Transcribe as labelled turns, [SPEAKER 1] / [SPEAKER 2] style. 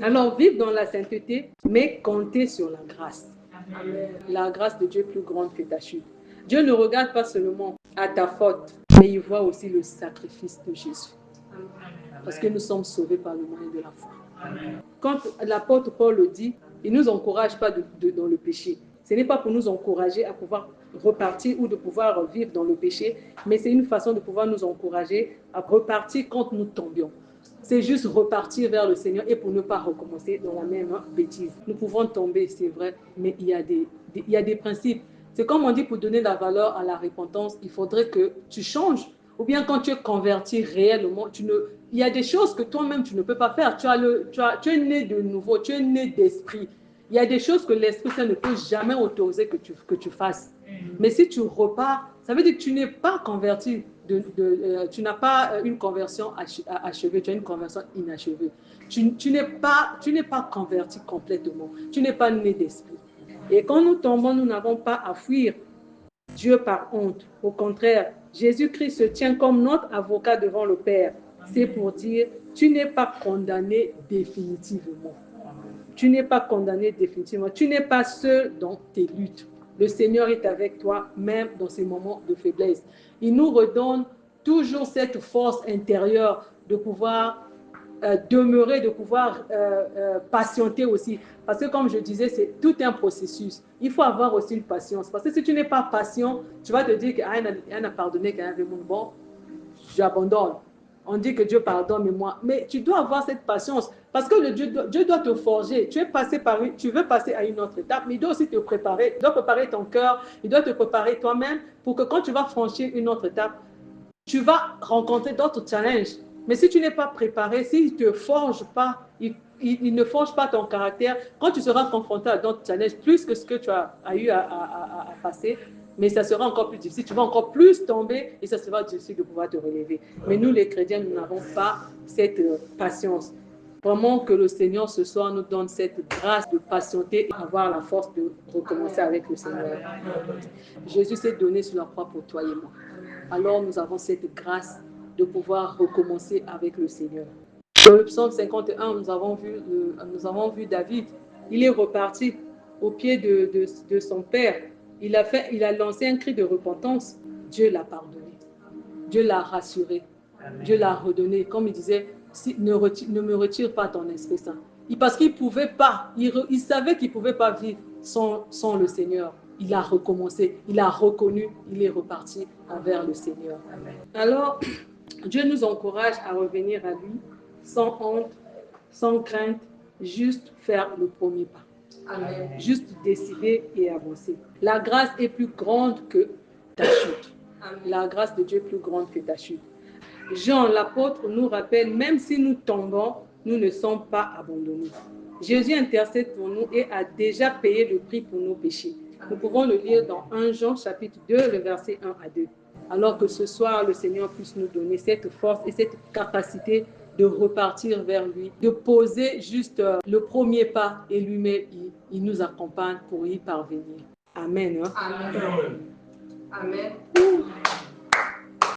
[SPEAKER 1] Alors, vivre dans la sainteté, mais compter sur la grâce. Amen. La grâce de Dieu est plus grande que ta chute. Dieu ne regarde pas seulement à ta faute, mais il voit aussi le sacrifice de Jésus. Parce que nous sommes sauvés par le moyen de la foi. Amen. Quand l'apôtre Paul le dit, il ne nous encourage pas dans le péché. Ce n'est pas pour nous encourager à pouvoir repartir ou de pouvoir vivre dans le péché, mais c'est une façon de pouvoir nous encourager à repartir quand nous tombions. C'est juste repartir vers le Seigneur et pour ne pas recommencer dans la même bêtise. Nous pouvons tomber, c'est vrai, mais il y a des principes. C'est comme on dit, pour donner la valeur à la repentance, il faudrait que tu changes. Ou bien quand tu es converti réellement, il y a des choses que toi-même tu ne peux pas faire. Tu es né de nouveau, tu es né d'esprit. Il y a des choses que l'Esprit Saint ne peut jamais autoriser que tu fasses. Mais si tu repars, ça veut dire que tu n'es pas converti. Tu n'as pas une conversion achevée, tu as une conversion inachevée. Tu n'es pas converti complètement. Tu n'es pas né d'esprit. Et quand nous tombons, nous n'avons pas à fuir Dieu par honte. Au contraire, Jésus-Christ se tient comme notre avocat devant le Père. C'est pour dire, tu n'es pas condamné définitivement. Tu n'es pas condamné définitivement. Tu n'es pas seul dans tes luttes. Le Seigneur est avec toi, même dans ces moments de faiblesse. Il nous redonne toujours cette force intérieure de pouvoir demeurer, de pouvoir patienter aussi. Parce que comme je disais, c'est tout un processus. Il faut avoir aussi une patience. Parce que si tu n'es pas patient, tu vas te dire qu'elle a pardonné, qu'elle avait mon bon, j'abandonne. On dit que Dieu pardonne, mais moi. Mais tu dois avoir cette patience. Parce que Dieu doit te forger. Tu veux passer à une autre étape, mais il doit aussi te préparer. Il doit préparer ton cœur. Il doit te préparer toi-même pour que quand tu vas franchir une autre étape, tu vas rencontrer d'autres challenges. Mais si tu n'es pas préparé, s'il ne te forge pas, il ne forge pas ton caractère, quand tu seras confronté à d'autres challenges, plus que ce que tu as eu à passer, mais ça sera encore plus difficile. Tu vas encore plus tomber et ça sera difficile de pouvoir te relever. Mais nous, les chrétiens, nous n'avons pas cette patience. Vraiment que le Seigneur ce soir nous donne cette grâce de patienter et avoir la force de recommencer avec le Seigneur. Jésus s'est donné sur la croix pour toi et moi. Alors nous avons cette grâce de pouvoir recommencer avec le Seigneur. Dans le psaume 51, nous avons vu David. Il est reparti au pied de son père. Il a lancé un cri de repentance. Dieu l'a pardonné. Dieu l'a rassuré. Dieu l'a redonné. Comme il disait, ne me retire pas ton Esprit Saint. Parce qu'il ne pouvait pas, il savait qu'il ne pouvait pas vivre sans le Seigneur. Il a recommencé, il a reconnu, il est reparti envers le Seigneur. Alors, Dieu nous encourage à revenir à lui sans honte, sans crainte, juste faire le premier pas. Amen. Juste décider et avancer. La grâce est plus grande que ta chute. Amen. La grâce de Dieu est plus grande que ta chute. Jean, l'apôtre, nous rappelle, même si nous tombons, nous ne sommes pas abandonnés. Jésus intercède pour nous et a déjà payé le prix pour nos péchés. Nous pouvons le lire dans 1 Jean chapitre 2, le verset 1 à 2. Alors que ce soir, le Seigneur puisse nous donner cette force et cette capacité de repartir vers lui, de poser juste le premier pas et lui-même, il nous accompagne pour y parvenir. Amen. Hein?
[SPEAKER 2] Amen. Amen.